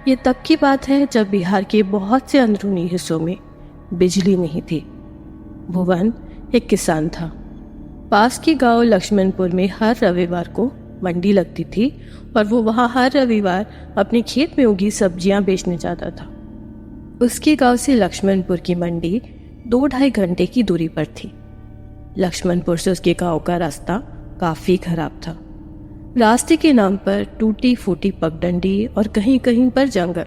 ये तब की बात है जब बिहार के बहुत से अंदरूनी हिस्सों में बिजली नहीं थी। भुवन एक किसान था। पास के गांव लक्ष्मणपुर में हर रविवार को मंडी लगती थी और वो वहाँ हर रविवार अपने खेत में उगी सब्जियां बेचने जाता था। उसके गांव से लक्ष्मणपुर की मंडी 2-2.5 घंटे की दूरी पर थी। लक्ष्मणपुर से उसके गांव का रास्ता काफ़ी खराब था। रास्ते के नाम पर टूटी फूटी पगडंडी और कहीं कहीं पर जंगल,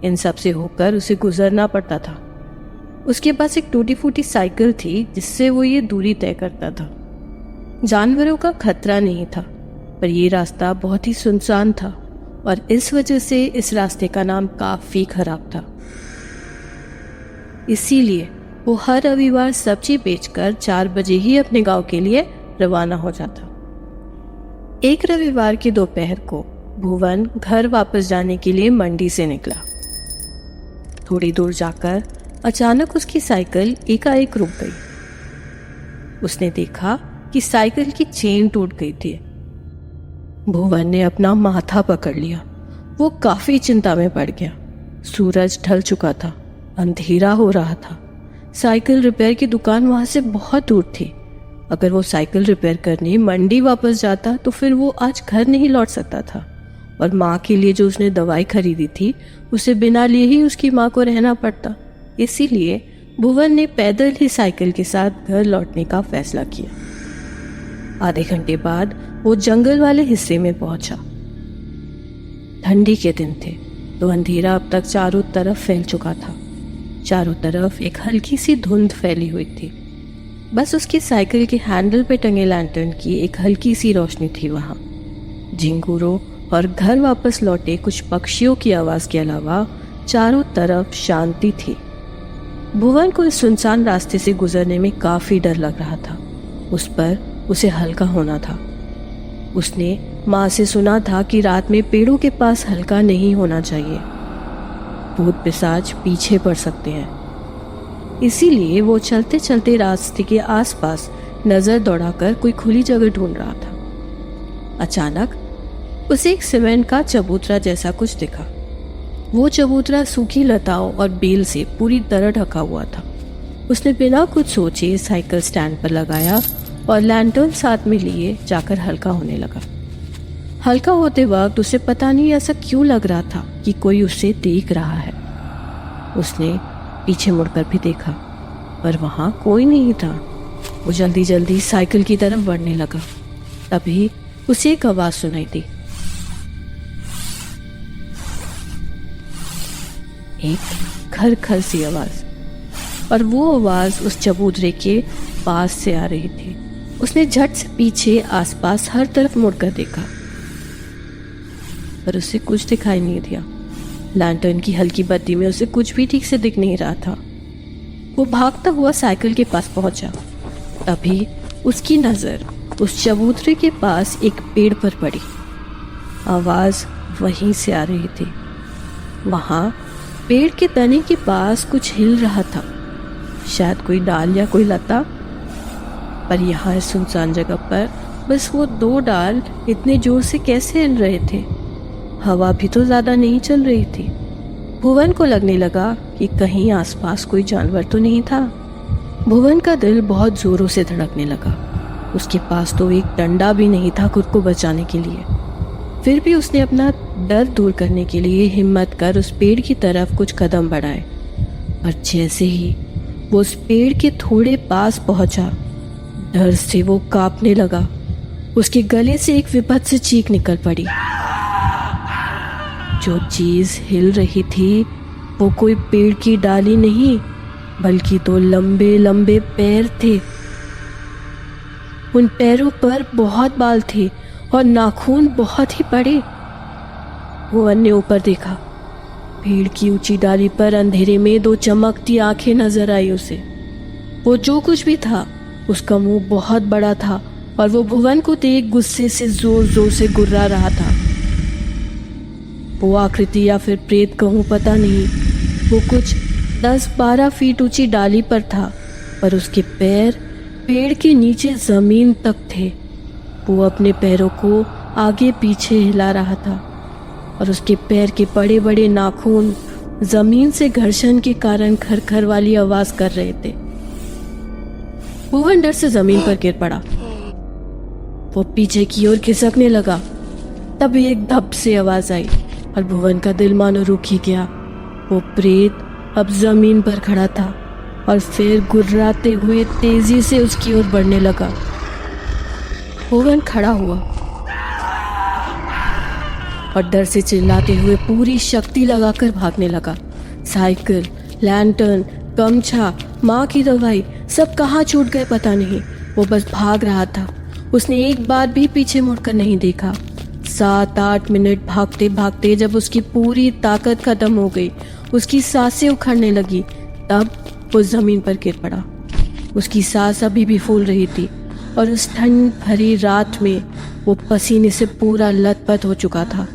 इन सब से होकर उसे गुजरना पड़ता था। उसके पास एक टूटी फूटी साइकिल थी जिससे वो ये दूरी तय करता था। जानवरों का खतरा नहीं था, पर यह रास्ता बहुत ही सुनसान था और इस वजह से इस रास्ते का नाम काफ़ी खराब था। इसीलिए वो हर रविवार सब्जी बेचकर 4 बजे ही अपने गांव के लिए रवाना हो जाता। एक रविवार की दोपहर को भुवन घर वापस जाने के लिए मंडी से निकला। थोड़ी दूर जाकर अचानक उसकी साइकिल एकाएक रुक गई। उसने देखा कि साइकिल की चेन टूट गई थी। भुवन ने अपना माथा पकड़ लिया। वो काफी चिंता में पड़ गया। सूरज ढल चुका था, अंधेरा हो रहा था। साइकिल रिपेयर की दुकान वहां से बहुत दूर थी। अगर वो साइकिल रिपेयर करने मंडी वापस जाता तो फिर वो आज घर नहीं लौट सकता था, और माँ के लिए जो उसने दवाई खरीदी थी उसे बिना लिए ही उसकी माँ को रहना पड़ता। इसीलिए भुवन ने पैदल ही साइकिल के साथ घर लौटने का फैसला किया। आधे घंटे बाद वो जंगल वाले हिस्से में पहुंचा। ठंडी के दिन थे तो अंधेरा अब तक चारों तरफ फैल चुका था। चारों तरफ एक हल्की सी धुंध फैली हुई थी। बस उसकी साइकिल के हैंडल पे टंगे लैंटर्न की एक हल्की सी रोशनी थी। वहां झिंगुरों और घर वापस लौटे कुछ पक्षियों की आवाज के अलावा चारों तरफ शांति थी। भुवन को इस सुनसान रास्ते से गुजरने में काफी डर लग रहा था। उस पर उसे हल्का होना था। उसने माँ से सुना था कि रात में पेड़ों के पास हल्का नहीं होना चाहिए, भूत पिशाच पीछे पड़ सकते हैं। इसीलिए वो चलते चलते रास्ते के आसपास नजर दौड़ाकर कोई खुली जगह ढूंढ रहा था। अचानक उसे एक सीमेंट का चबूतरा जैसा कुछ दिखा। वो चबूतरा सूखी लताओं और बेल से पूरी तरह ढका हुआ था। उसने बिना कुछ सोचे साइकिल स्टैंड पर लगाया और लैंटर्न साथ में लिए जाकर हल्का होने लगा। हल्का होते वक्त उसे पता नहीं ऐसा क्यों लग रहा था कि कोई उसे देख रहा है। उसने पीछे मुड़कर भी देखा, पर वहां कोई नहीं था। वो जल्दी जल्दी साइकिल की तरफ बढ़ने लगा। तभी उसे एक आवाज सुनाई दी, एक खर सी आवाज, और वो आवाज उस चबूतरे के पास से आ रही थी। उसने झट से पीछे आसपास हर तरफ मुड़कर देखा, पर उसे कुछ दिखाई नहीं दिया। लैंटर्न की हल्की बत्ती में उसे कुछ भी ठीक से दिख नहीं रहा था। वो भागता हुआ साइकिल के पास पहुंचा। तभी उसकी नजर उस चबूतरे के पास एक पेड़ पर पड़ी। आवाज वहीं से आ रही थी। वहां पेड़ के तने के पास कुछ हिल रहा था, शायद कोई डाल या कोई लता। पर यहाँ इस सुनसान जगह पर बस वो 2 डाल इतने जोर से कैसे हिल रहे थे? हवा भी तो ज्यादा नहीं चल रही थी। भुवन को लगने लगा कि कहीं आसपास कोई जानवर तो नहीं था। भुवन का दिल बहुत जोरों से धड़कने लगा। उसके पास तो एक डंडा भी नहीं था खुद को बचाने के लिए। फिर भी उसने अपना डर दूर करने के लिए हिम्मत कर उस पेड़ की तरफ कुछ कदम बढ़ाए। पर जैसे ही वो उस पेड़ के थोड़े पास पहुंचा, डर से वो कांपने लगा। उसके गले से एक विभत्स चीख निकल पड़ी। जो चीज हिल रही थी वो कोई पेड़ की डाली नहीं, बल्कि 2 लंबे लंबे पैर थे। उन पैरों पर बहुत बाल थे और नाखून बहुत ही बड़े। भुवन ने ऊपर देखा। पेड़ की ऊंची डाली पर अंधेरे में 2 चमकती आंखें नजर आई उसे। वो जो कुछ भी था, उसका मुंह बहुत बड़ा था और वो भुवन को देख गुस्से से जोर जोर से गुर्रा रहा था। वो आकृति या फिर प्रेत कहूँ पता नहीं, वो कुछ 10-12 फीट ऊंची डाली पर था, पर उसके पैर पेड़ के नीचे जमीन तक थे। वो अपने पैरों को आगे पीछे हिला रहा था। और उसके पैर के बड़े बड़े नाखून जमीन से घर्षण के कारण खरखर वाली आवाज कर रहे थे। भुवन डर से जमीन पर गिर पड़ा। वो पीछे की ओर खिसकने लगा। तभी एक धप से आवाज आई और भुवन का दिल मानो रुक ही गया। वो प्रेत अब जमीन पर खड़ा था और फिर गुर्राते हुए तेजी से उसकी ओर बढ़ने लगा। भुवन खड़ा हुआ और डर से चिल्लाते हुए पूरी शक्ति लगाकर भागने लगा। साइकिल, लैंटर्न, गमछा, माँ की दवाई सब कहाँ छूट गए पता नहीं। वो बस भाग रहा था। उसने एक बार भी पीछे मुड़कर नहीं देखा। 7-8 मिनट भागते भागते जब उसकी पूरी ताकत खत्म हो गई, उसकी सांसें उखड़ने लगी, तब वो जमीन पर गिर पड़ा। उसकी सांस अभी भी फूल रही थी और उस ठंड भरी रात में वो पसीने से पूरा लथपथ हो चुका था।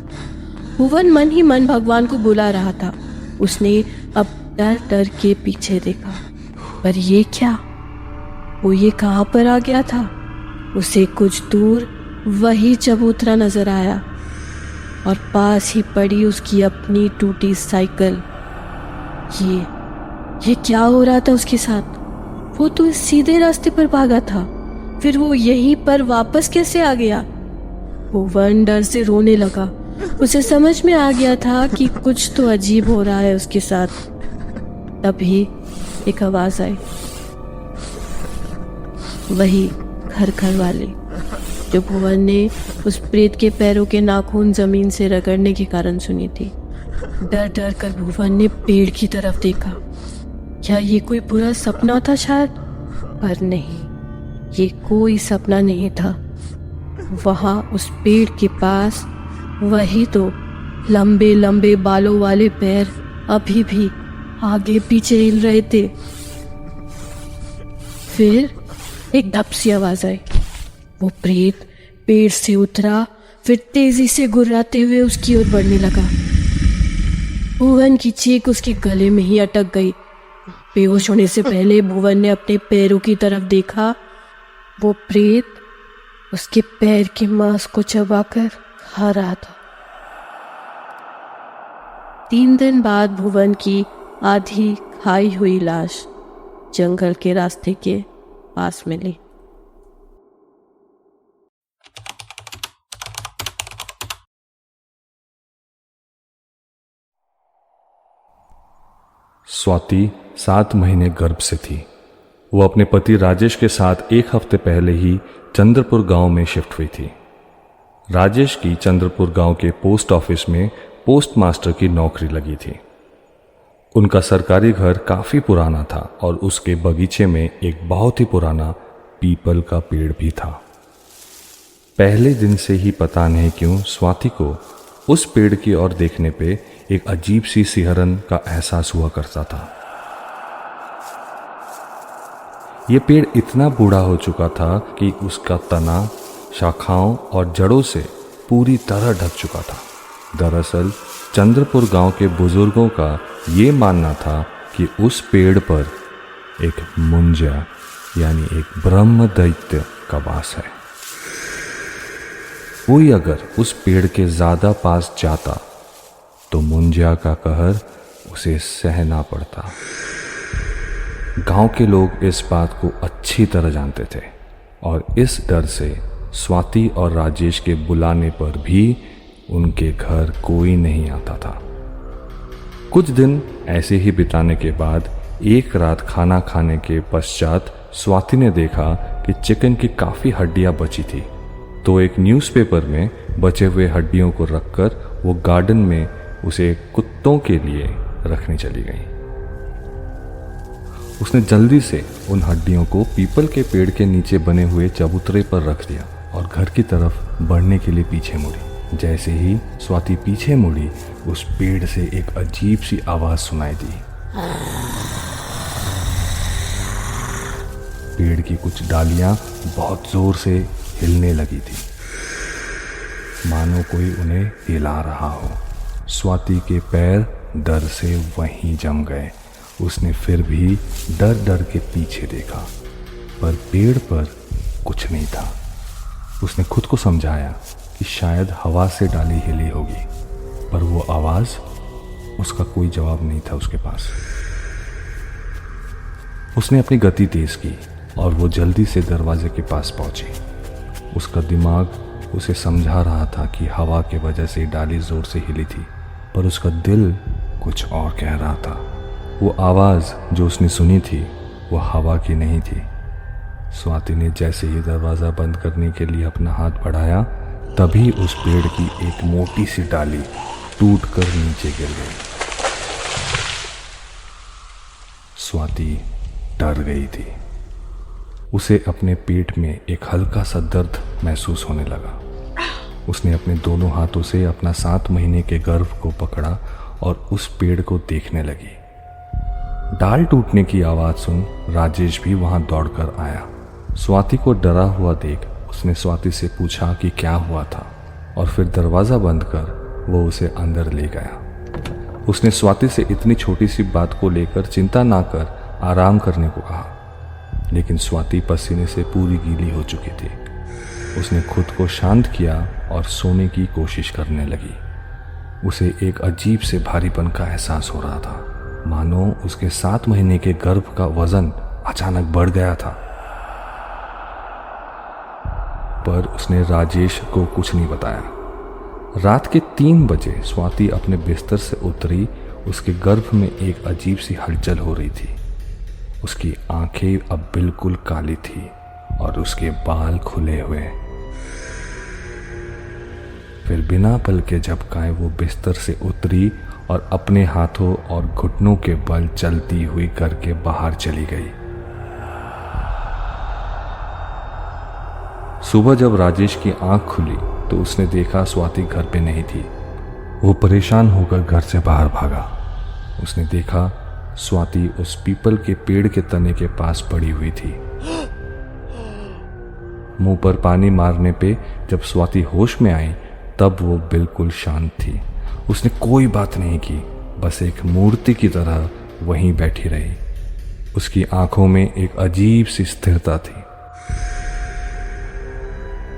भुवन मन ही मन भगवान को बुला रहा था। उसने अब डर डर के पीछे देखा, पर ये क्या? वो ये कहाँ पर आ गया था? उसे कुछ दूर वही चबूतरा नजर आया और पास ही पड़ी उसकी अपनी टूटी साइकिल। ये क्या हो रहा था उसके साथ? वो तो इस सीधे रास्ते पर भागा था, फिर वो यहीं पर वापस कैसे आ गया? भुवन डर से रोने लगा। उसे समझ में आ गया था कि कुछ तो अजीब हो रहा है उसके साथ। तभी एक आवाज आई, वही खरखर वाली, जो भुवन ने उस प्रेत के पैरों के नाखून जमीन से रगड़ने के कारण सुनी थी। डर डर कर भुवन ने पेड़ की तरफ देखा। क्या ये कोई बुरा सपना था शायद? पर नहीं, ये कोई सपना नहीं था। वहां उस पेड़ के पास वही तो लंबे लंबे बालों वाले पैर अभी भी आगे पीछे हिल रहे थे। फिर एक धप सी आवाज आई। वो प्रेत पेड़ से उतरा, फिर तेजी से गुर्राते हुए उसकी ओर बढ़ने लगा। भुवन की चीख उसके गले में ही अटक गई। बेहोश होने से पहले भुवन ने अपने पैरों की तरफ देखा। वो प्रेत उसके पैर के मांस को चबाकर खा रहा था। 3 दिन बाद भुवन की आधी खाई हुई लाश जंगल के रास्ते के पास मिली। स्वाति 7 महीने गर्भ से थी। वो अपने पति राजेश के साथ 1 हफ्ते पहले ही चंद्रपुर गांव में शिफ्ट हुई थी। राजेश की चंद्रपुर गांव के पोस्ट ऑफिस में पोस्ट मास्टर की नौकरी लगी थी। उनका सरकारी घर काफी पुराना था और उसके बगीचे में एक बहुत ही पुराना पीपल का पेड़ भी था। पहले दिन से ही पता नहीं क्यों स्वाति को उस पेड़ की ओर देखने पे एक अजीब सी सिहरन का एहसास हुआ करता था। यह पेड़ इतना बूढ़ा हो चुका था कि उसका तना शाखाओं और जड़ों से पूरी तरह ढक चुका था। दरअसल चंद्रपुर गांव के बुजुर्गों का ये मानना था कि उस पेड़ पर एक मुंजा यानी एक ब्रह्म दैत्य का वास है। कोई अगर उस पेड़ के ज्यादा पास जाता तो मुंजा का कहर उसे सहना पड़ता। गांव के लोग इस बात को अच्छी तरह जानते थे और इस डर से स्वाति और राजेश के बुलाने पर भी उनके घर कोई नहीं आता था। कुछ दिन ऐसे ही बिताने के बाद एक रात खाना खाने के पश्चात स्वाति ने देखा कि चिकन की काफी हड्डियां बची थी, तो एक न्यूज़पेपर में बचे हुए हड्डियों को रखकर वो गार्डन में उसे कुत्तों के लिए रखने चली गई। उसने जल्दी से उन हड्डियों को पीपल के पेड़ के नीचे बने हुए चबूतरे पर रख दिया और घर की तरफ बढ़ने के लिए पीछे मुड़ी। जैसे ही स्वाति पीछे मुड़ी, उस पेड़ से एक अजीब सी आवाज सुनाई दी। पेड़ की कुछ डालियां बहुत जोर से हिलने लगी थी, मानो कोई उन्हें हिला रहा हो। स्वाति के पैर डर से वहीं जम गए। उसने फिर भी डर डर के पीछे देखा, पर पेड़ पर कुछ नहीं था। उसने खुद को समझाया कि शायद हवा से डाली हिली होगी, पर वो आवाज़, उसका कोई जवाब नहीं था उसके पास। उसने अपनी गति तेज की और वो जल्दी से दरवाजे के पास पहुंची। उसका दिमाग उसे समझा रहा था कि हवा के वजह से डाली जोर से हिली थी, पर उसका दिल कुछ और कह रहा था। वो आवाज़ जो उसने सुनी थी वो हवा की नहीं थी। स्वाति ने जैसे ही दरवाज़ा बंद करने के लिए अपना हाथ बढ़ाया, तभी उस पेड़ की एक मोटी सी डाली टूटकर नीचे गिर गई। स्वाति डर गई थी। उसे अपने पेट में एक हल्का सा दर्द महसूस होने लगा। उसने अपने दोनों हाथों से अपना 7 महीने के गर्भ को पकड़ा और उस पेड़ को देखने लगी। डाल टूटने की आवाज़ सुन राजेश भी वहां दौड़कर आया। स्वाति को डरा हुआ देख उसने स्वाति से पूछा कि क्या हुआ था, और फिर दरवाज़ा बंद कर वो उसे अंदर ले गया। उसने स्वाति से इतनी छोटी सी बात को लेकर चिंता ना कर आराम करने को कहा, लेकिन स्वाति पसीने से पूरी गीली हो चुकी थी। उसने खुद को शांत किया और सोने की कोशिश करने लगी। उसे एक अजीब से भारीपन का एहसास हो रहा था, मानो उसके 7 महीने के गर्भ का वजन अचानक बढ़ गया था। पर उसने राजेश को कुछ नहीं बताया। रात के 3 बजे स्वाति अपने बिस्तर से उतरी। उसके गर्भ में एक अजीब सी हलचल हो रही थी। उसकी आंखें अब बिल्कुल काली थी और उसके बाल खुले हुए। फिर बिना पल के झपकाए वो बिस्तर से उतरी और अपने हाथों और घुटनों के बल चलती हुई घर के बाहर चली गई। सुबह जब राजेश की आंख खुली तो उसने देखा स्वाति घर पे नहीं थी। वो परेशान होकर घर से बाहर भागा। उसने देखा स्वाति उस पीपल के पेड़ के तने के पास पड़ी हुई थी। मुंह पर पानी मारने पे जब स्वाति होश में आई तब वो बिल्कुल शांत थी। उसने कोई बात नहीं की, बस एक मूर्ति की तरह वहीं बैठी रही। उसकी आंखों में एक अजीब सी स्थिरता थी।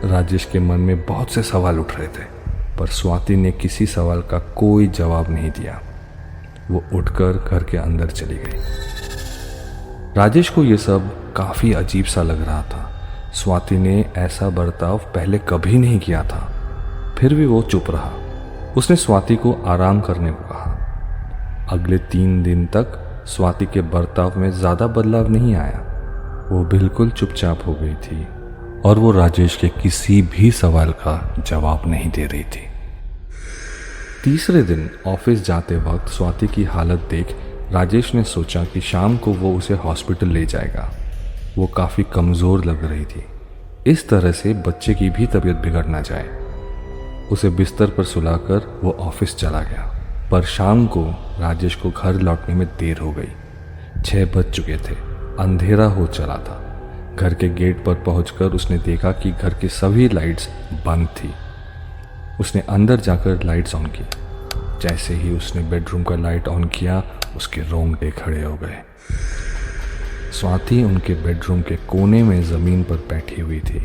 राजेश के मन में बहुत से सवाल उठ रहे थे, पर स्वाति ने किसी सवाल का कोई जवाब नहीं दिया। वो उठकर घर के अंदर चली गई। राजेश को यह सब काफी अजीब सा लग रहा था। स्वाति ने ऐसा बर्ताव पहले कभी नहीं किया था। फिर भी वो चुप रहा। उसने स्वाति को आराम करने को कहा। अगले 3 दिन तक स्वाति के बर्ताव में ज्यादा बदलाव नहीं आया। वो बिल्कुल चुपचाप हो गई थी और वो राजेश के किसी भी सवाल का जवाब नहीं दे रही थी। तीसरे दिन ऑफिस जाते वक्त स्वाति की हालत देख राजेश ने सोचा कि शाम को वो उसे हॉस्पिटल ले जाएगा। वो काफ़ी कमज़ोर लग रही थी। इस तरह से बच्चे की भी तबीयत बिगड़ ना जाए। उसे बिस्तर पर सुलाकर वो ऑफिस चला गया। पर शाम को राजेश को घर लौटने में देर हो गई। 6 बज चुके थे। अंधेरा हो चला था। घर के गेट पर पहुंचकर उसने देखा कि घर की सभी लाइट्स बंद थी। उसने अंदर जाकर लाइट्स ऑन की। जैसे ही उसने बेडरूम का लाइट ऑन किया, उसके रोंगटे खड़े हो गए। स्वाति उनके बेडरूम के कोने में जमीन पर बैठी हुई थी।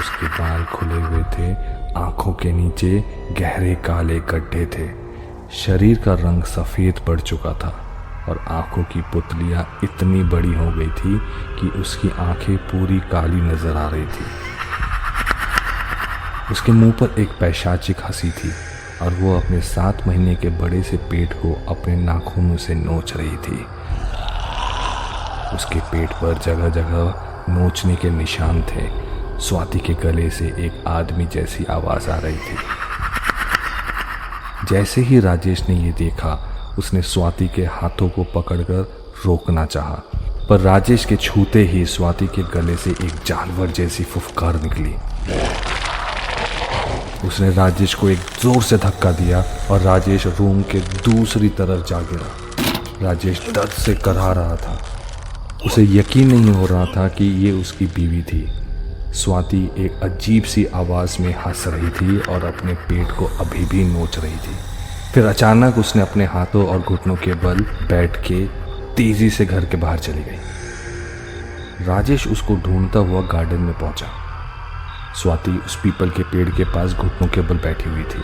उसके बाल खुले हुए थे, आंखों के नीचे गहरे काले गड्ढे थे। शरीर का रंग सफेद पड़ चुका था और आंखों की पुतलियां इतनी बड़ी हो गई थी कि उसकी आंखें पूरी काली नजर आ रही थी। उसके मुंह पर एक पैशाचिक हंसी थी और वो अपने 7 महीने के बड़े से पेट को अपने नाखूनों से नोच रही थी। उसके पेट पर जगह जगह नोचने के निशान थे। स्वाति के गले से एक आदमी जैसी आवाज आ रही थी। जैसे ही राजेश ने ये देखा, उसने स्वाति के हाथों को पकड़कर रोकना चाहा, पर राजेश के छूते ही स्वाति के गले से एक जानवर जैसी फुफकार निकली। उसने राजेश को एक जोर से धक्का दिया और राजेश रूम के दूसरी तरफ जा गिरा। राजेश दर्द से कराह रहा था। उसे यकीन नहीं हो रहा था कि ये उसकी बीवी थी। स्वाति एक अजीब सी आवाज में हंस रही थी और अपने पेट को अभी भी नोच रही थी। फिर अचानक उसने अपने हाथों और घुटनों के बल बैठ के तेजी से घर के बाहर चली गई। राजेश उसको ढूंढता हुआ गार्डन में पहुंचा। स्वाति उस पीपल के पेड़ के पास घुटनों के बल बैठी हुई थी।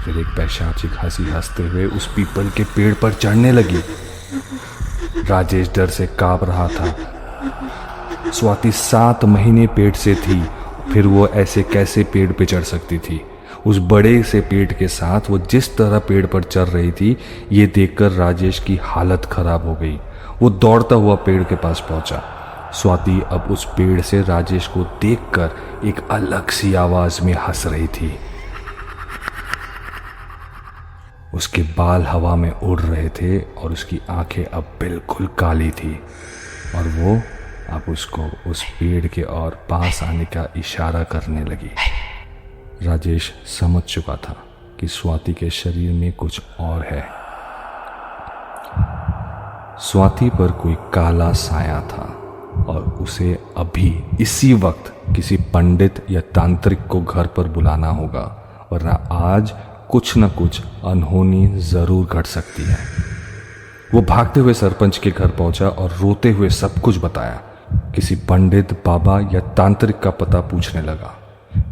फिर एक पैशाचिक हंसी हंसते हुए उस पीपल के पेड़ पर चढ़ने लगी। राजेश डर से कांप रहा था। स्वाति 7 महीने पेट से थी, फिर वो ऐसे कैसे पेड़ पे चढ़ सकती थी। उस बड़े से पेड़ के साथ वो जिस तरह पेड़ पर चढ़ रही थी, ये देखकर राजेश की हालत खराब हो गई। वो दौड़ता हुआ पेड़ के पास पहुंचा। स्वाति अब उस पेड़ से राजेश को देखकर एक अलग सी आवाज में हंस रही थी। उसके बाल हवा में उड़ रहे थे और उसकी आंखें अब बिल्कुल काली थी और वो अब उसको उस पेड़ के और पास आने का इशारा करने लगी। राजेश समझ चुका था कि स्वाति के शरीर में कुछ और है। स्वाति पर कोई काला साया था और उसे अभी इसी वक्त किसी पंडित या तांत्रिक को घर पर बुलाना होगा, वरना आज कुछ न कुछ अनहोनी जरूर घट सकती है। वो भागते हुए सरपंच के घर पहुंचा और रोते हुए सब कुछ बताया। किसी पंडित, बाबा या तांत्रिक का पता पूछने लगा।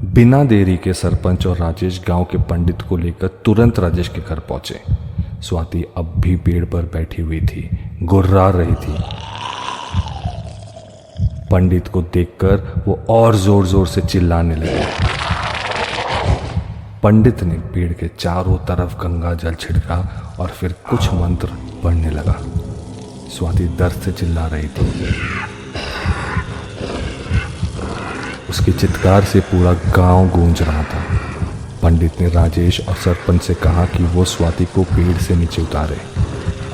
बिना देरी के सरपंच और राजेश गांव के पंडित को लेकर तुरंत राजेश के घर पहुंचे। स्वाति अब भी पेड़ पर बैठी हुई थी, गुर्रा रही थी। पंडित को देखकर वो और जोर जोर से चिल्लाने लगे। पंडित ने पेड़ के चारों तरफ गंगा जल छिड़का और फिर कुछ मंत्र पढ़ने लगा। स्वाति दर्द से चिल्ला रही थी। उसके चित्कार से पूरा गांव गूंज रहा था। पंडित ने राजेश और सरपंच से कहा कि वो स्वाति को पेड़ से नीचे उतारे।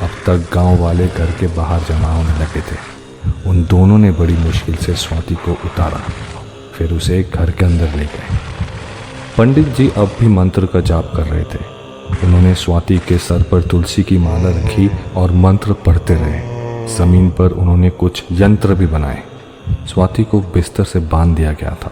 अब तक गांव वाले घर के बाहर जमा होने लगे थे। उन दोनों ने बड़ी मुश्किल से स्वाति को उतारा, फिर उसे घर के अंदर ले गए। पंडित जी अब भी मंत्र का जाप कर रहे थे। उन्होंने स्वाति के सर पर तुलसी की माला रखी और मंत्र पढ़ते रहे। जमीन पर उन्होंने कुछ यंत्र भी बनाए। स्वाति को बिस्तर से बांध दिया गया था,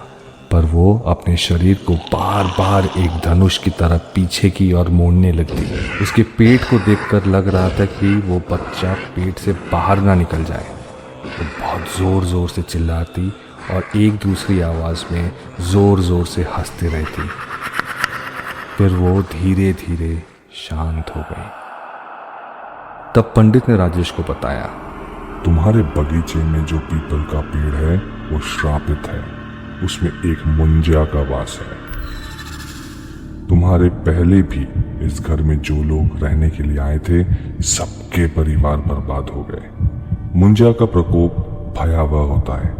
पर वो अपने शरीर को बार बार एक धनुष की तरह पीछे की ओर मोड़ने लगती। उसके पेट को देखकर लग रहा था कि वो बच्चा पेट से बाहर ना निकल जाए। वो बहुत जोर जोर से चिल्लाती और एक दूसरी आवाज में जोर जोर से हंसती रहती। फिर वो धीरे धीरे शांत हो गई। तब पंडित ने राजेश को बताया, तुम्हारे बगीचे में जो पीपल का पेड़ है वो श्रापित है। उसमें एक मुंजिया का वास है। तुम्हारे पहले भी इस घर में जो लोग रहने के लिए आए थे, सबके परिवार बर्बाद हो गए। मुंजिया का प्रकोप भयावह होता है।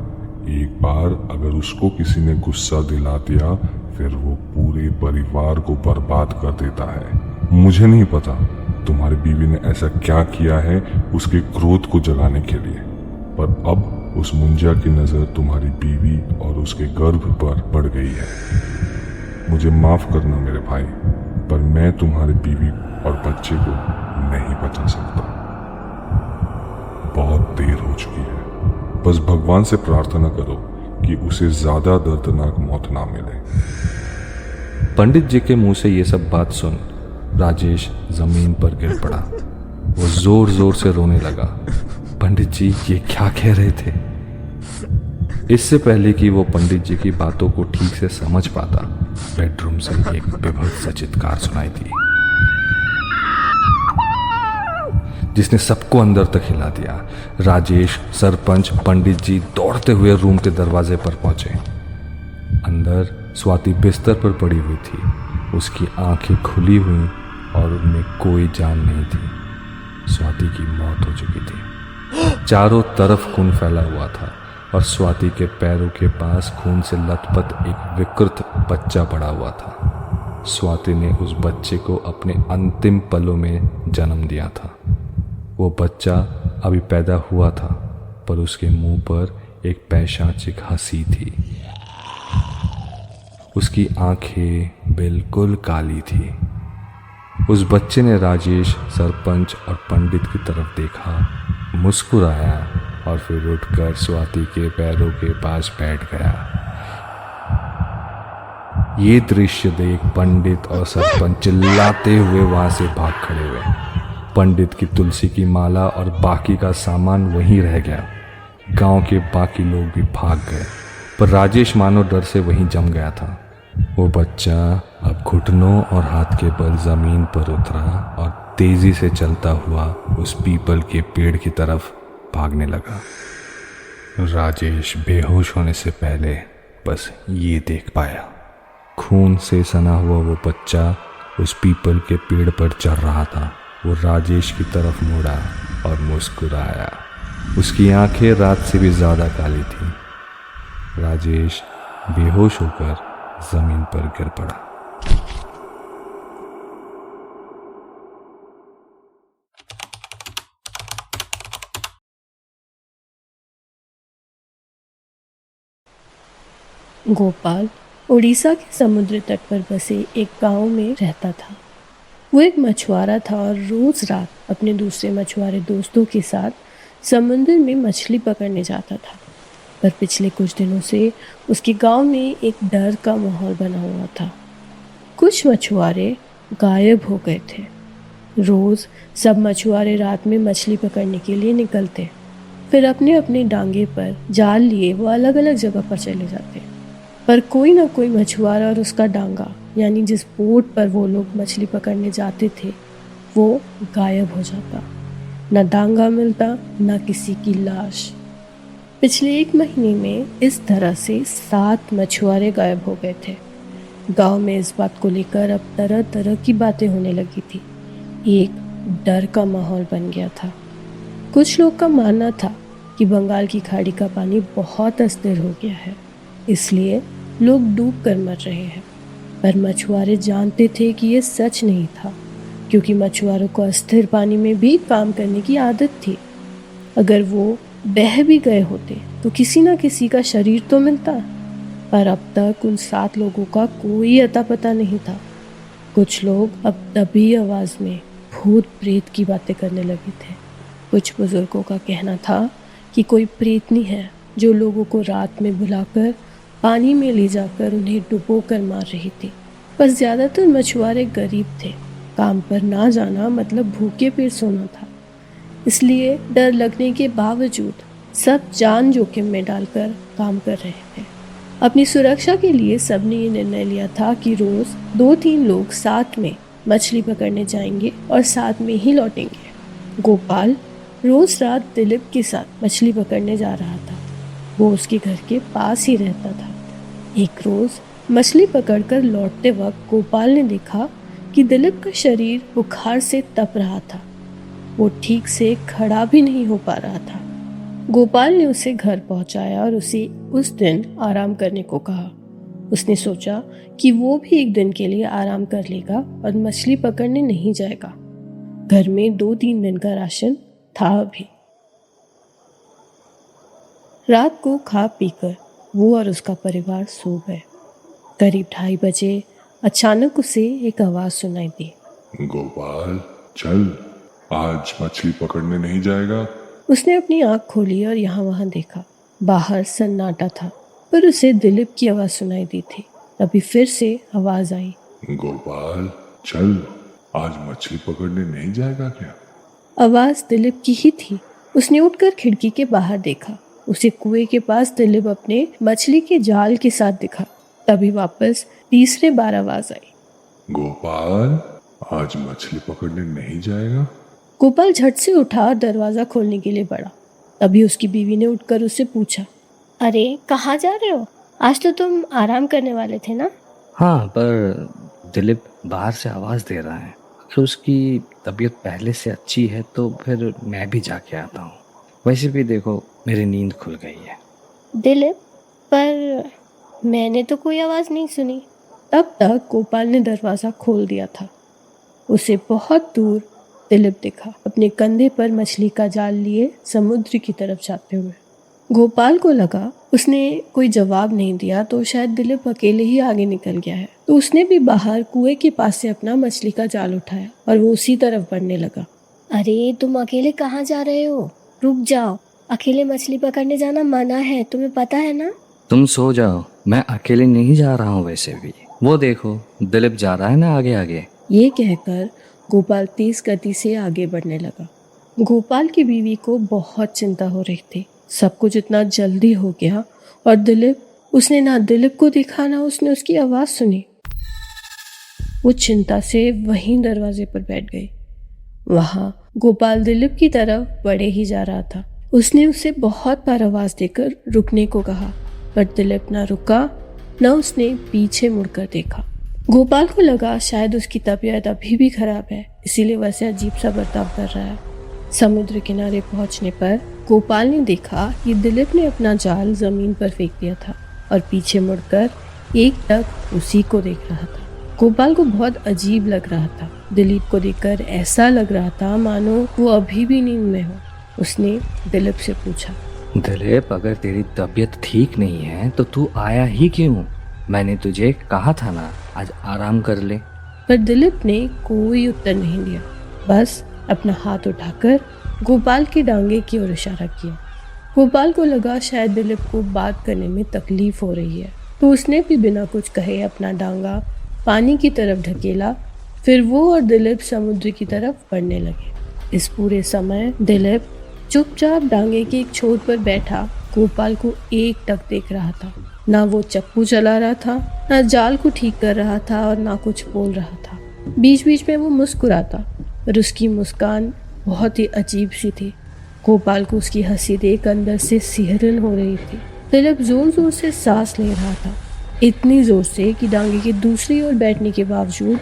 एक बार अगर उसको किसी ने गुस्सा दिला दिया, फिर वो पूरे परिवार को बर्बाद कर देता है। मुझे नहीं पता तुम्हारी बीवी ने ऐसा क्या किया है उसके क्रोध को जगाने के लिए, पर अब उस मुंजिया की नजर तुम्हारी बीवी और उसके गर्भ पर पड़ गई है। मुझे माफ करना मेरे भाई, पर मैं तुम्हारी बीवी और बच्चे को नहीं बचा सकता। बहुत देर हो चुकी है। बस भगवान से प्रार्थना करो कि उसे ज्यादा दर्दनाक मौत ना मिले। पंडित जी के मुंह से ये सब बात सुन राजेश जमीन पर गिर पड़ा। वो जोर जोर से रोने लगा। पंडित जी ये क्या कह रहे थे? इससे पहले कि वो पंडित जी की बातों को ठीक से समझ पाता, बेडरूम से एक बेभत्स चित्कार सुनाई दी, जिसने सबको अंदर तक हिला दिया। राजेश, सरपंच, पंडित जी दौड़ते हुए रूम के दरवाजे पर पहुंचे। अंदर स्वाति बिस्तर पर पड़ी हुई थी। उसकी आंखें खुली हुई और उनमें कोई जान नहीं थी। स्वाति की मौत हो चुकी थी। चारों तरफ खून फैला हुआ था और स्वाति के पैरों के पास खून से लथपथ एक विकृत बच्चा पड़ा हुआ था। स्वाति ने उस बच्चे को अपने अंतिम पलों में जन्म दिया था। वो बच्चा अभी पैदा हुआ था, पर उसके मुंह पर एक पैशाचिक हंसी थी। उसकी आंखें बिल्कुल काली थी। उस बच्चे ने राजेश, सरपंच और पंडित की तरफ देखा, मुस्कुराया और फिर उठकर स्वाति के पैरों के पास बैठ गया। ये दृश्य देख पंडित और सरपंच चिल्लाते हुए वहां से भाग खड़े हुए। पंडित की तुलसी की माला और बाकी का सामान वहीं रह गया। गांव के बाकी लोग भी भाग गए, पर राजेश मानो डर से वहीं जम गया था। वो बच्चा अब घुटनों और हाथ के बल जमीन पर उतरा और तेजी से चलता हुआ उस पीपल के पेड़ की तरफ भागने लगा। राजेश बेहोश होने से पहले बस ये देख पाया, खून से सना हुआ वो बच्चा उस पीपल के पेड़ पर चढ़ रहा था। वो राजेश की तरफ मुड़ा और मुस्कुराया। उसकी आंखें रात से भी ज़्यादा काली थीं। राजेश बेहोश होकर जमीन पर गिर पड़ा। गोपाल उड़ीसा के समुद्र तट पर बसे एक गांव में रहता था। वो एक मछुआरा था और रोज रात अपने दूसरे मछुआरे दोस्तों के साथ समुद्र में मछली पकड़ने जाता था। पर पिछले कुछ दिनों से उसके गांव में एक डर का माहौल बना हुआ था। कुछ मछुआरे गायब हो गए थे। रोज सब मछुआरे रात में मछली पकड़ने के लिए निकलते, फिर अपने अपने डांगे पर जाल लिए वो अलग अलग जगह पर चले जाते। पर कोई ना कोई मछुआरा और उसका डांगा, यानी जिस बोट पर वो लोग मछली पकड़ने जाते थे, वो गायब हो जाता। न डांगा मिलता, न किसी की लाश। पिछले 1 महीने में इस तरह से 7 मछुआरे गायब हो गए थे। गांव में इस बात को लेकर अब तरह तरह की बातें होने लगी थी। एक डर का माहौल बन गया था। कुछ लोग का मानना था कि बंगाल की खाड़ी का पानी बहुत अस्थिर हो गया है, इसलिए लोग डूब कर मर रहे हैं। पर मछुआरे जानते थे कि ये सच नहीं था, क्योंकि मछुआरों को अस्थिर पानी में भी काम करने की आदत थी। अगर वो बह भी गए होते तो किसी न किसी का शरीर तो मिलता। पर अब तक उन 7 लोगों का कोई अता पता नहीं था। कुछ लोग अब दबी आवाज में भूत प्रेत की बातें करने लगे थे। कुछ बुजुर्गों का कहना था कि कोई प्रेतनी है जो लोगों को रात में बुलाकर पानी में ले जाकर उन्हें डुबो कर मार रही थी। पर ज्यादातर मछुआरे गरीब थे। काम पर ना जाना मतलब भूखे पेट सोना था। इसलिए डर लगने के बावजूद सब जान जोखिम में डालकर काम कर रहे थे। अपनी सुरक्षा के लिए सबने ये निर्णय लिया था कि रोज 2-3 लोग साथ में मछली पकड़ने जाएंगे और साथ में ही लौटेंगे। गोपाल रोज रात दिलीप के साथ मछली पकड़ने जा रहा था। वो उसके घर के पास ही रहता था। एक रोज मछली पकड़कर लौटते वक्त गोपाल ने देखा कि दिलीप का शरीर बुखार से तप रहा था। वो ठीक से खड़ा भी नहीं हो पा रहा था। गोपाल ने उसे घर पहुंचाया और उसे उस दिन आराम करने को कहा। उसने सोचा कि वो भी एक दिन के लिए आराम कर लेगा और मछली पकड़ने नहीं जाएगा। घर में 2-3 दिन का राशन था अभी। रात को खा पीकर वो और उसका परिवार सो गए। करीब 2:30 बजे अचानक उसे एक आवाज सुनाई दी। गोपाल चल, आज मछली पकड़ने नहीं जाएगा? उसने अपनी आंख खोली और यहाँ वहाँ देखा। बाहर सन्नाटा था, पर उसे दिलीप की आवाज सुनाई दी थी। तभी फिर से आवाज आई, गोपाल चल, आज मछली पकड़ने नहीं जाएगा क्या? आवाज दिलीप की ही थी। उसने उठकर खिड़की के बाहर देखा। उसे कुएं के पास दिलीप अपने मछली के जाल के साथ दिखा। तभी वापस तीसरे बार आवाज आई, गोपाल आज मछली पकड़ने नहीं जाएगा? गोपाल झट से उठा और दरवाजा खोलने के लिए बढ़ा। तभी उसकी बीवी ने उठकर उससे पूछा, अरे कहाँ जा रहे हो? आज तो तुम आराम करने वाले थे ना? हाँ, पर दिलीप बाहर से आवाज़ दे रहा है कि उसकी तबीयत पहले से अच्छी है, तो फिर मैं भी जाके आता हूँ। वैसे भी देखो मेरी नींद खुल गई है। दिलीप, पर मैंने तो कोई आवाज़ नहीं सुनी। तब तक गोपाल ने दरवाज़ा खोल दिया था। उसे बहुत दूर दिलीप दिखा, अपने कंधे पर मछली का जाल लिए समुद्र की तरफ जाते हुए। गोपाल को लगा उसने कोई जवाब नहीं दिया तो शायद दिलीप अकेले ही आगे निकल गया है। तो उसने भी बाहर कुएं के पास से अपना मछली का जाल उठाया और वो उसी तरफ बढ़ने लगा। अरे तुम अकेले कहाँ जा रहे हो? रुक जाओ, अकेले मछली पकड़ने जाना मना है, तुम्हें पता है ना? तुम सो जाओ, मैं अकेले नहीं जा रहा हूँ। वैसे भी वो देखो दिलीप जा रहा है ना आगे आगे। ये कहकर गोपाल तेज गति से आगे बढ़ने लगा। गोपाल की बीवी को बहुत चिंता हो रही थी। सब कुछ इतना जल्दी हो गया और उसने ना दिलीप को देखा ना उसने उसकी आवाज़ सुनी। वो चिंता से वहीं दरवाजे पर बैठ गई। वहाँ गोपाल दिलीप की तरफ बढ़े ही जा रहा था। उसने उसे बहुत बार आवाज़ देकर रुकने को कहा, पर दिलीप ना रुका न उसने पीछे मुड़कर देखा। गोपाल को लगा शायद उसकी तबीयत अभी भी खराब है, इसीलिए वैसे अजीब सा बर्ताव कर रहा है। समुद्र किनारे पहुंचने पर गोपाल ने देखा कि दिलीप ने अपना जाल जमीन पर फेंक दिया था और पीछे मुड़कर एकटक उसी को देख रहा था। गोपाल को बहुत अजीब लग रहा था। दिलीप को देखकर ऐसा लग रहा था मानो वो अभी भी नींद में हो। उसने दिलीप से पूछा, दिलीप, अगर तेरी तबीयत ठीक नहीं है तो तू आया ही क्यों? मैंने तुझे कहा था ना आज आराम कर ले। पर दिलीप ने कोई उत्तर नहीं दिया, बस अपना हाथ उठाकर गोपाल की डांगे की ओर इशारा किया। गोपाल को लगा शायद दिलीप को बात करने में तकलीफ हो रही है, तो उसने भी बिना कुछ कहे अपना डांगा पानी की तरफ ढकेला। फिर वो और दिलीप समुद्र की तरफ बढ़ने लगे। इस पूरे समय दिलीप चुपचाप डांगे के एक छोर पर बैठा गोपाल को एकटक देख रहा था। ना वो चप्पू चला रहा था, ना जाल को ठीक कर रहा था और ना कुछ बोल रहा था। बीच बीच में वो मुस्कुराता, पर उसकी मुस्कान बहुत ही अजीब सी थी। गोपाल को उसकी हंसी देख अंदर से सिहरन हो रही थी। दिलीप जोर जोर से सांस ले रहा था, इतनी जोर से कि डांगे की दूसरी ओर बैठने के बावजूद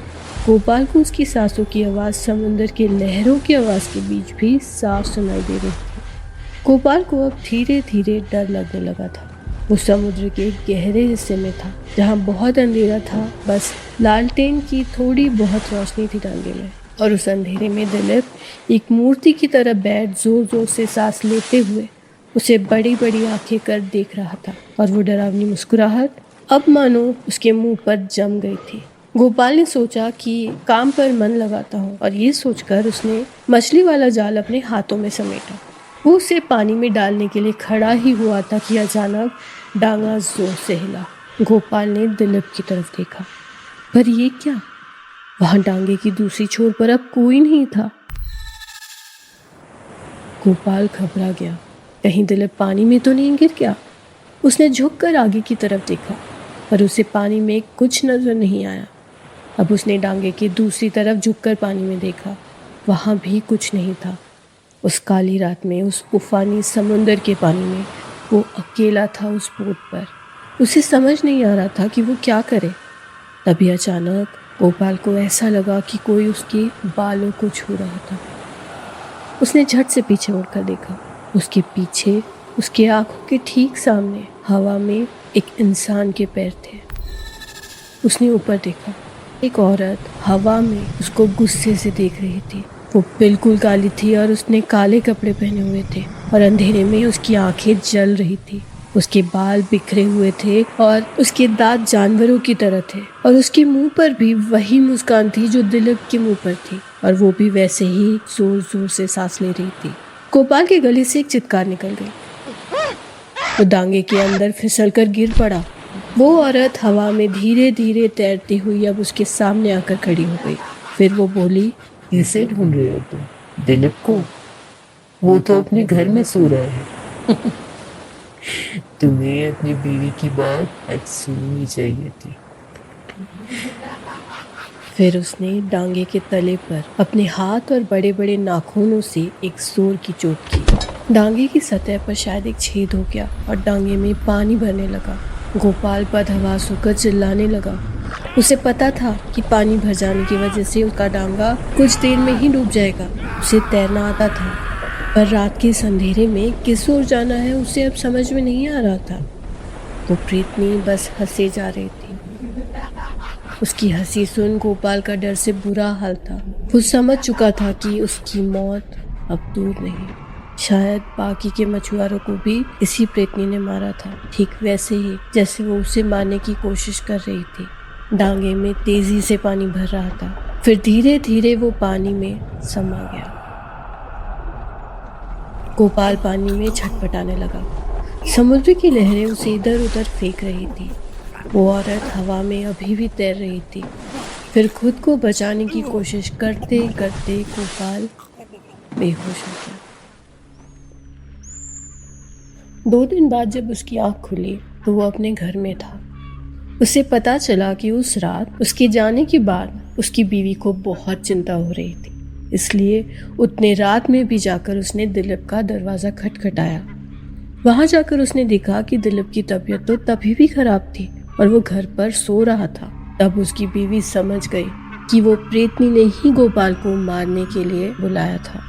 गोपाल को उसकी सांसों की आवाज़ समुद्र के लहरों की आवाज़ के बीच भी साफ सुनाई दे रही थी। गोपाल को अब धीरे धीरे डर लगने लगा था। वो समुद्र के गहरे हिस्से में था जहाँ बहुत अंधेरा था, बस लालटेन की थोड़ी बहुत रोशनी थी डांगे में। और उस अंधेरे में दिलीप एक मूर्ति की तरह बैठ जोर जोर से सांस लेते हुए उसे बड़ी बड़ी आंखें कर देख रहा था। और वो डरावनी मुस्कुराहट अब मानो उसके मुंह पर जम गई थी। गोपाल ने सोचा कि काम पर मन लगाता हूँ, और ये सोचकर उसने मछली वाला जाल अपने हाथों में समेटा। वो उसे पानी में डालने के लिए खड़ा ही हुआ था कि अचानक डांगा जोर से हिला। गोपाल ने दिलीप की तरफ देखा, पर ये क्या? वहां डांगे की दूसरी छोर पर अब कोई नहीं था। गोपाल घबरा गया, कहीं दिलीप पानी में तो नहीं गिर गया। उसने झुककर आगे की तरफ देखा, पर उसे पानी में कुछ नजर नहीं आया। अब उसने डांगे की दूसरी तरफ झुककर पानी में देखा, वहां भी कुछ नहीं था। उस काली रात में, उस उफानी समुंदर के पानी में वो अकेला था उस बोट पर। उसे समझ नहीं आ रहा था कि वो क्या करे। तभी अचानक गोपाल को ऐसा लगा कि कोई उसके बालों को छू रहा था। उसने झट से पीछे मुड़कर देखा। उसके पीछे, उसके आंखों के ठीक सामने हवा में एक इंसान के पैर थे। उसने ऊपर देखा, एक औरत हवा में उसको गुस्से से देख रही थी। वो बिल्कुल काली थी और उसने काले कपड़े पहने हुए थे और अंधेरे में उसकी आंखें जल रही थी। उसके बाल बिखरे हुए थे और उसके दांत जानवरों की तरह थे, और उसके मुंह पर भी वही मुस्कान थी जो दिलीप के मुंह पर थी, और वो भी वैसे ही जोर जोर से सांस ले रही थी। गोपाल के गले से एक चित्कार निकल गई। वो डांगे के अंदर फिसल कर गिर पड़ा। वो औरत हवा में धीरे धीरे तैरती हुई अब उसके सामने आकर खड़ी हो गई। फिर वो बोली, किसे ढूंढ रहे हो तुम? दिलीप को? वो तो अपने घर में सो रहा है। तुम्हें अपनी बीवी की बात आज सुननी चाहिए थी। फिर उसने डांगे के तले पर अपने हाथ और बड़े बड़े नाखूनों से एक जोर की चोट की। डांगे की सतह पर शायद एक छेद हो गया और डांगे में पानी भरने लगा। गोपाल बदहवास होकर चिल्लाने लगा। उसे पता था कि पानी भर जाने की वजह से उसका डांगा कुछ देर में ही डूब जाएगा। उसे तैरना आता था, पर रात के इस अंधेरे में किस ओर जाना है उसे अब समझ में नहीं आ रहा था। वो प्रीतनी बस हंसे जा रही थी। उसकी हंसी सुन गोपाल का डर से बुरा हाल था। वो समझ चुका था कि उसकी मौत अब दूर नहीं। शायद बाकी के मछुआरों को भी इसी प्रेतनी ने मारा था, ठीक वैसे ही जैसे वो उसे मारने की कोशिश कर रही थी। डांगे में तेजी से पानी भर रहा था, फिर धीरे धीरे वो पानी में समा गया। गोपाल पानी में छटपटाने लगा। समुद्र की लहरें उसे इधर उधर फेंक रही थी। वो औरत हवा में अभी भी तैर रही थी। फिर खुद को बचाने की कोशिश करते करते गोपाल बेहोश हो गया। 2 दिन बाद जब उसकी आंख खुली तो वो अपने घर में था। उसे पता चला कि उस रात उसके जाने के बाद उसकी बीवी को बहुत चिंता हो रही थी, इसलिए उतने रात में भी जाकर उसने दिलीप का दरवाज़ा खटखटाया। वहाँ जाकर उसने देखा कि दिलीप की तबीयत तो तभी भी खराब थी और वो घर पर सो रहा था। तब उसकी बीवी समझ गई कि वो प्रेतनी ने ही गोपाल को मारने के लिए बुलाया था।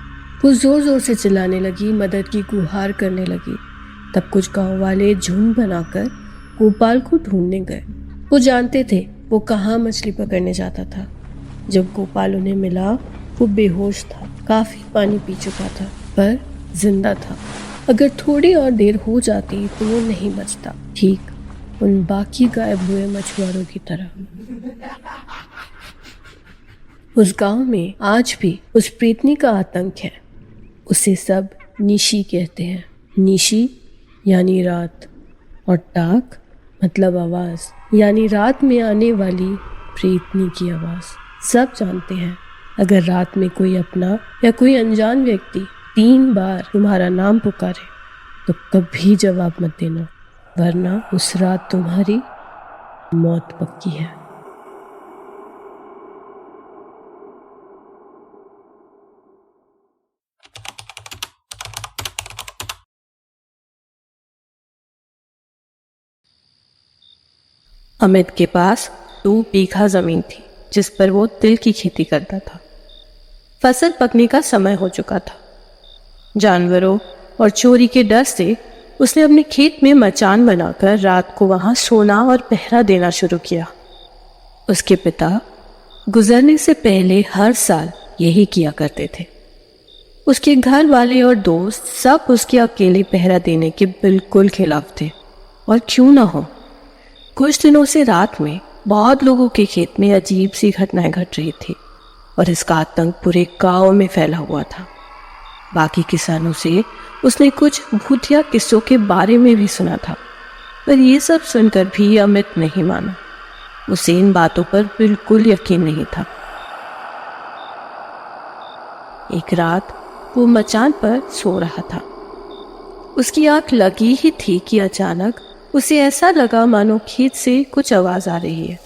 वो जोर जोर से चिल्लाने लगी, मदद की गुहार करने लगी। तब कुछ गांव वाले झुंड बनाकर गोपाल को ढूंढने गए। वो जानते थे वो कहाँ मछली पकड़ने जाता था। जब गोपाल उन्हें मिला वो बेहोश था, काफी पानी पी चुका था, पर जिंदा था। अगर थोड़ी और देर हो जाती तो वो नहीं बचता, ठीक उन बाकी गायब हुए मछुआरों की तरह। उस गांव में आज भी उस प्रेतनी का आतंक है। उसे सब निशी कहते हैं। निशी यानी रात और टाक मतलब आवाज, यानी रात में आने वाली प्रेतनी की आवाज। सब जानते हैं अगर रात में कोई अपना या कोई अनजान व्यक्ति 3 बार तुम्हारा नाम पुकारे तो कभी जवाब मत देना, वरना उस रात तुम्हारी मौत पक्की है। अमित के पास 2 बीघा जमीन थी जिस पर वो तिल की खेती करता था। फसल पकने का समय हो चुका था। जानवरों और चोरी के डर से उसने अपने खेत में मचान बनाकर रात को वहां सोना और पहरा देना शुरू किया। उसके पिता गुजरने से पहले हर साल यही किया करते थे। उसके घर वाले और दोस्त सब उसके अकेले पहरा देने के बिल्कुल खिलाफ थे। और क्यों ना हो, कुछ दिनों से रात में बहुत लोगों के खेत में अजीब सी घटनाएं घट रही थी और इसका आतंक पूरे गांव में फैला हुआ था। बाकी किसानों से उसने कुछ भूतिया किस्सों के बारे में भी सुना था, पर ये सब सुनकर भी अमित नहीं माना। उसे इन बातों पर बिल्कुल यकीन नहीं था। एक रात वो मचान पर सो रहा था। उसकी आंख लगी ही थी कि अचानक उसे ऐसा लगा मानो खेत से कुछ आवाज आ रही है।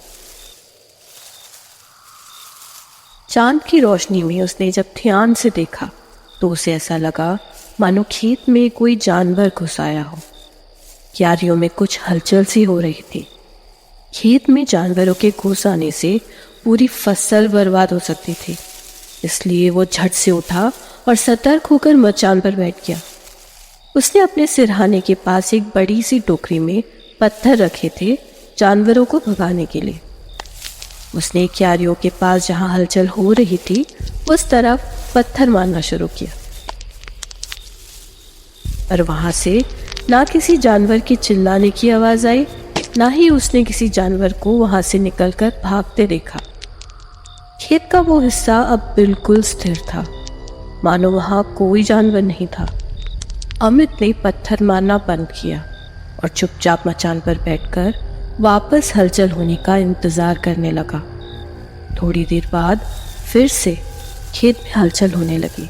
चांद की रोशनी में उसने जब ध्यान से देखा तो उसे ऐसा लगा मानो खेत में कोई जानवर घुस आया हो। क्यारियों में कुछ हलचल सी हो रही थी। खेत में जानवरों के घुस आने से पूरी फसल बर्बाद हो सकती थी, इसलिए वो झट से उठा और सतर्क होकर मचान पर बैठ गया। उसने अपने सिरहाने के पास एक बड़ी सी टोकरी में पत्थर रखे थे जानवरों को भगाने के लिए। उसने क्यारियों के पास जहां हलचल हो रही थी उस तरफ पत्थर मारना शुरू किया, पर वहां से ना किसी जानवर की चिल्लाने की आवाज आई, ना ही उसने किसी जानवर को वहां से निकलकर भागते देखा। खेत का वो हिस्सा अब बिल्कुल स्थिर था, मानो वहां कोई जानवर नहीं था। अमित ने पत्थर मारना बंद किया और चुपचाप मचान पर बैठकर वापस हलचल होने का इंतजार करने लगा। थोड़ी देर बाद फिर से खेत में हलचल होने लगी।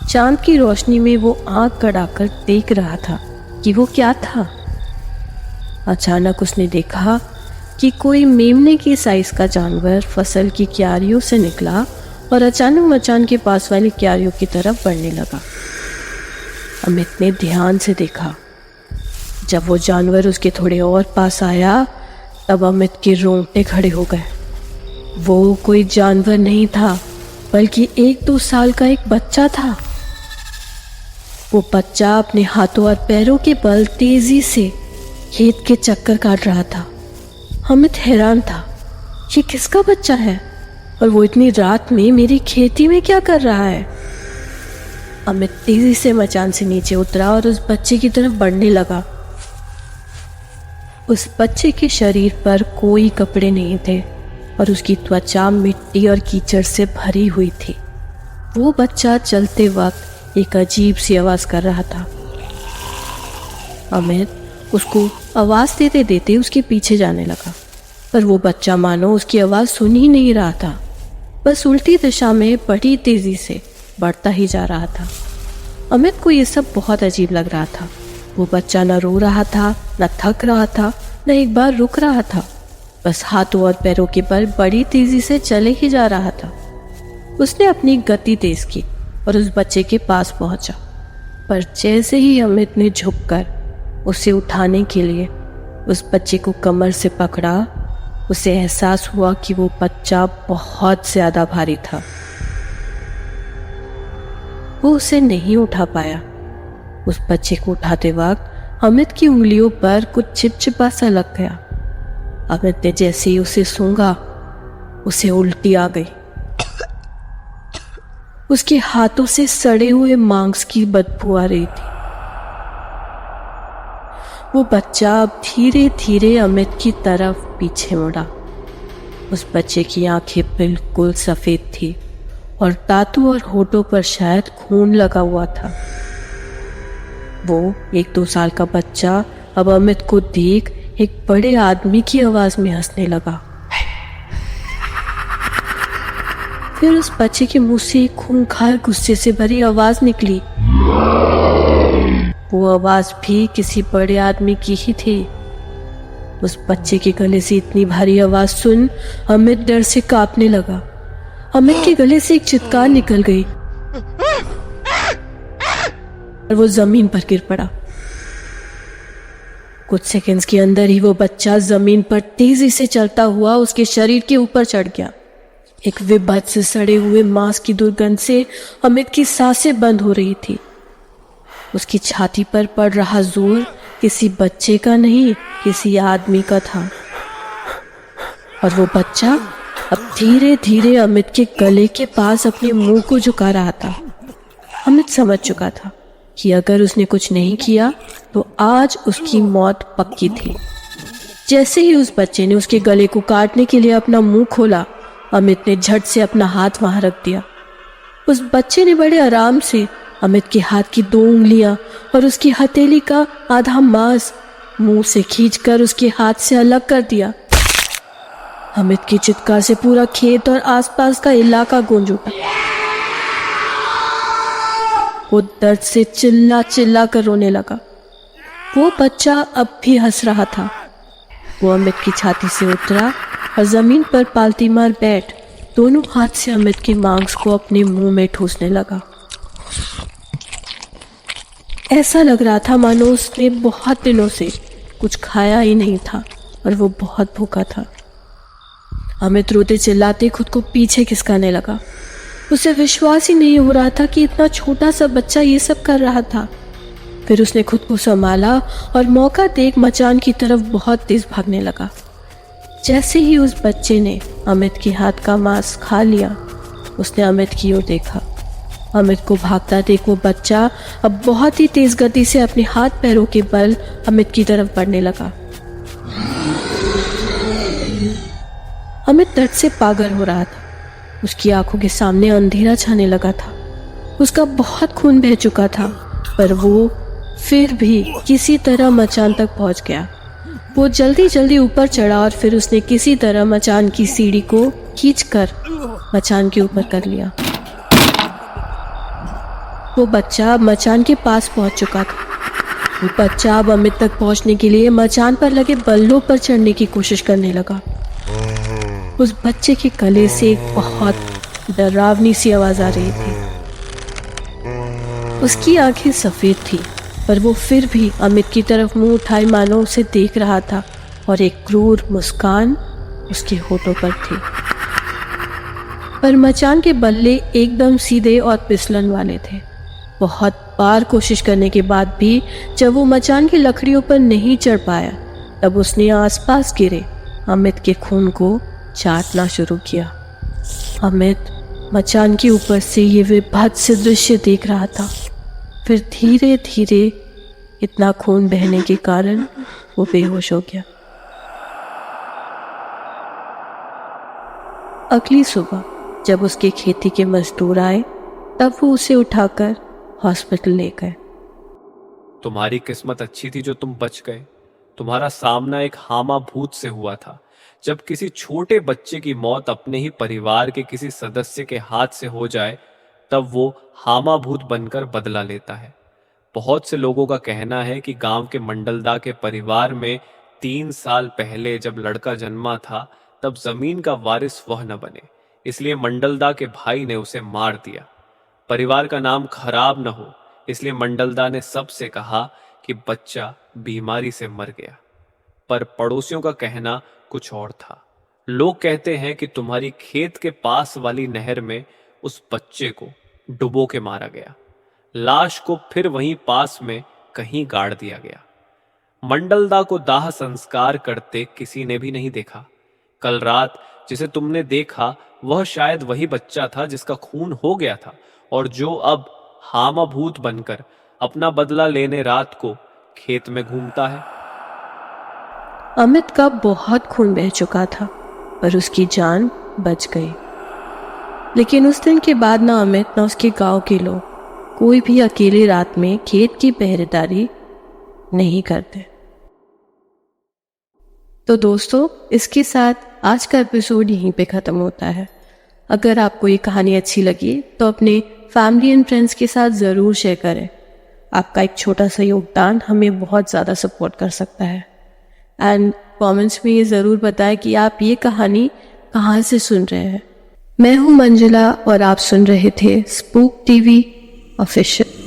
चांद की रोशनी में वो आंख गड़ाकर देख रहा था कि वो क्या था। अचानक उसने देखा कि कोई मेमने की साइज का जानवर फसल की क्यारियों से निकला और अचानक मचान के पास वाली क्यारियों की तरफ बढ़ने लगा। अमित ने ध्यान से देखा। जब वो जानवर उसके थोड़े और पास आया तब अमित के रोंगटे खड़े हो गए। वो कोई जानवर नहीं था, बल्कि 1-2 साल का एक बच्चा था। वो बच्चा अपने हाथों और पैरों के बल तेजी से खेत के चक्कर काट रहा था। अमित हैरान था, ये किसका बच्चा है और वो इतनी रात में मेरी खेती में क्या कर रहा है। अमित तेजी से मचान से नीचे उतरा और उस बच्चे की तरफ बढ़ने लगा। उस बच्चे के शरीर पर कोई कपड़े नहीं थे और उसकी त्वचा मिट्टी और कीचड़ से भरी हुई थी। वो बच्चा चलते वक्त एक अजीब सी आवाज कर रहा था। अमित उसको आवाज देते देते उसके पीछे जाने लगा, पर वो बच्चा मानो उसकी आवाज सुन ही नहीं रहा था, बस उल्टी दिशा में बड़ी तेजी से बढ़ता ही जा रहा था। अमित को ये सब बहुत अजीब लग रहा था। वो बच्चा न रो रहा था, न थक रहा था, न एक बार रुक रहा था। बस हाथों और पैरों के बल बड़ी तेजी से चले ही जा रहा था। उसने अपनी गति तेज की और उस बच्चे के पास पहुंचा, पर जैसे ही अमित ने झुककर उसे उठाने के लिए उस बच्चे को कमर से पकड़ा, उसे एहसास हुआ कि वो बच्चा बहुत ज्यादा भारी था। वो उसे नहीं उठा पाया। उस बच्चे को उठाते वक्त अमित की उंगलियों पर कुछ चिपचिपा सा लग गया। अमित ने जैसे ही उसे सूंघा, उसे उल्टी आ गई। उसके हाथों से सड़े हुए मांस की बदबू आ रही थी। वो बच्चा अब धीरे धीरे अमित की तरफ पीछे मुड़ा। उस बच्चे की आंखें बिल्कुल सफेद थी और दांतों और होठों पर शायद खून लगा हुआ था। वो 1-2 साल का बच्चा अब अमित को देख एक बड़े आदमी की आवाज में हंसने लगा। फिर उस बच्चे के मुंह से एक खूंखार गुस्से से भरी आवाज निकली। वो आवाज भी किसी बड़े आदमी की ही थी। उस बच्चे के गले से इतनी भारी आवाज सुन अमित डर से कांपने लगा। अमित के गले से एक चित्कार निकल गई और वो जमीन पर गिर पड़ा। कुछ सेकंड्स के अंदर ही वो बच्चा जमीन पर तेजी से चलता हुआ उसके शरीर के ऊपर चढ़ गया। एक विभत्स से सड़े हुए मांस की दुर्गंध से अमित की सांसें बंद हो रही थी। उसकी छाती पर पड़ रहा जोर किसी बच्चे का नहीं, किसी आदमी का था। और वो बच्चा अब धीरे धीरे अमित के गले के पास अपने मुंह को झुका रहा था। अमित समझ चुका था कि अगर उसने कुछ नहीं किया तो आज उसकी मौत पक्की थी। जैसे ही उस बच्चे ने उसके गले को काटने के लिए अपना मुंह खोला, अमित ने झट से अपना हाथ वहां रख दिया। उस बच्चे ने बड़े आराम से अमित के हाथ की 2 उंगलियां और उसकी हथेली का आधा मांस मुंह से खींचकर उसके हाथ से अलग कर दिया। अमित की चित्कार से पूरा खेत और आसपास का इलाका गूंज उठा। वो दर्द से चिल्ला चिल्ला कर रोने लगा। वो बच्चा अब भी हंस रहा था। वो अमित की छाती से उतरा और जमीन पर पालती मार बैठ दोनों हाथ से अमित के मांस को अपने मुंह में ठूसने लगा। ऐसा लग रहा था मानो उसने बहुत दिनों से कुछ खाया ही नहीं था और वो बहुत भूखा था। अमित रोते चिल्लाते खुद को पीछे खिसकाने लगा। उसे विश्वास ही नहीं हो रहा था कि इतना छोटा सा बच्चा ये सब कर रहा था। फिर उसने खुद को संभाला और मौका देख मचान की तरफ बहुत तेज भागने लगा। जैसे ही उस बच्चे ने अमित के हाथ का मांस खा लिया, उसने अमित की ओर देखा। अमित को भागता देख वो बच्चा अब बहुत ही तेज गति से अपने हाथ पैरों के बल अमित की तरफ बढ़ने लगा। अमित दर्द से पागल हो रहा था। उसकी आंखों के सामने अंधेरा छाने लगा था। उसका बहुत खून बह चुका था, पर वो फिर भी किसी तरह मचान तक पहुंच गया। वो जल्दी जल्दी ऊपर चढ़ा और फिर उसने किसी तरह मचान की सीढ़ी को खींचकर मचान के ऊपर कर लिया। वो बच्चा मचान के पास पहुंच चुका था। वो बच्चा अब अमित तक पहुंचने के लिए मचान पर लगे बल्लों पर चढ़ने की कोशिश करने लगा। उस बच्चे के गले से एक बहुत डरावनी सी आवाज आ रही थी। उसकी आंखें सफेद थी, पर वो फिर भी अमित की तरफ मुंह उठाए मानो उसे देख रहा था और एक क्रूर मुस्कान उसके होठों पर थी। पर मचान के बल्ले एकदम सीधे और फिसलन वाले थे। बहुत बार कोशिश करने के बाद भी जब वो मचान की लकड़ियों पर नहीं चढ़ पाया, तब उसने आसपास गिरे अमित के खून को चाटना शुरू किया। अमित मचान के ऊपर से ये विभत्स दृश्य देख रहा था। फिर धीरे धीरे इतना खून बहने के कारण वो बेहोश हो गया। अगली सुबह जब उसके खेती के मजदूर आए, तब वो उसे उठाकर हॉस्पिटल ले गए। तुम्हारी किस्मत अच्छी थी जो तुम बच गए। तुम्हारा सामना एक हामा भूत से हुआ था। जब किसी छोटे बच्चे की मौत अपने ही परिवार के किसी सदस्य के हाथ से हो जाए, तब वो हामा भूत बनकर बदला लेता है। बहुत से लोगों का कहना है कि गांव के मंडलदा के परिवार में 3 साल पहले जब लड़का जन्मा था तब जमीन का वारिस वह न बने, इसलिए मंडलदा के भाई ने उसे मार दिया। परिवार का नाम खराब न हो इसलिए मंडलदा ने सबसे कहा कि बच्चा बीमारी से मर गया, पर पड़ोसियों का कहना कुछ और था। लोग कहते हैं कि तुम्हारी खेत के पास वाली नहर में उस बच्चे को डुबो के मारा गया, लाश को फिर वहीं पास में कहीं गाड़ दिया गया। मंडलदा को दाह संस्कार करते किसी ने भी नहीं देखा। कल रात जिसे तुमने देखा वह शायद वही बच्चा था जिसका खून हो गया था और जो अब हामा भूत बनकर अपना बदला लेने रात को खेत में घूमता है। अमित का बहुत खून बह चुका था पर उसकी जान बच गई। लेकिन उस दिन के बाद ना अमित ना उसके गांव के लोग कोई भी अकेली रात में खेत की पहरेदारी नहीं करते। तो दोस्तों, इसके साथ आज का एपिसोड यहीं पे ख़त्म होता है। अगर आपको ये कहानी अच्छी लगी तो अपने फैमिली एंड फ्रेंड्स के साथ ज़रूर शेयर करें। आपका एक छोटा सा योगदान हमें बहुत ज़्यादा सपोर्ट कर सकता है। एंड कमेंट्स में ये ज़रूर बताएं कि आप ये कहानी कहाँ से सुन रहे हैं। मैं हूँ मंजिला और आप सुन रहे थे स्पूक टीवी ऑफिशियल।